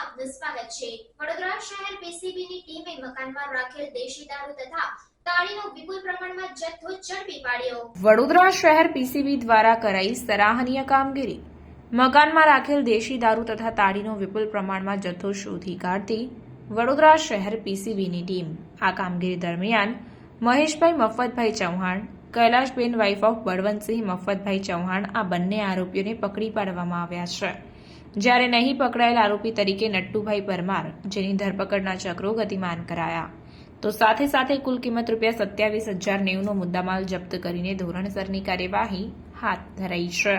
આપનું સ્વાગત છે। વડોદરા શહેર પીસીબીની ટીમે મકાનમાં રાખેલ દેશી દારૂ તથા તાળીનો વિપુલ પ્રમાણમાં જથ્થો ઝડપી પાડ્યો। વડોદરા શહેર પીસીબી દ્વારા કરાઈ સરાહનીય કામગીરી। મકાનમાં રાખેલ દેશી દારૂ તથા તાળીનો વિપુલ પ્રમાણમાં જથ્થો શોધી કાઢતી વડોદરા શહેર પીસીબીની ટીમ આ કામગીરી દરમિયાન મહેશભાઈ મફતભાઈ ચૌહાણ, કૈલાશબેન વાઇફ ઓફ બળવંતસિંહ મફતભાઈ ચૌહાણ આ બંને આરોપીઓને પકડી પાડવામાં આવ્યા છે। જ્યારે નહીં પકડાયેલ આરોપી તરીકે નટ્ટુભાઈ પરમાર, જેની ધરપકડના ચક્રો ગતિમાન કરાયા, તો સાથે સાથે કુલ કિંમત ₹27,090નો મુદ્દામાલ જપ્ત કરીને ધોરણસરની કાર્યવાહી હાથ ધરાઈ છે।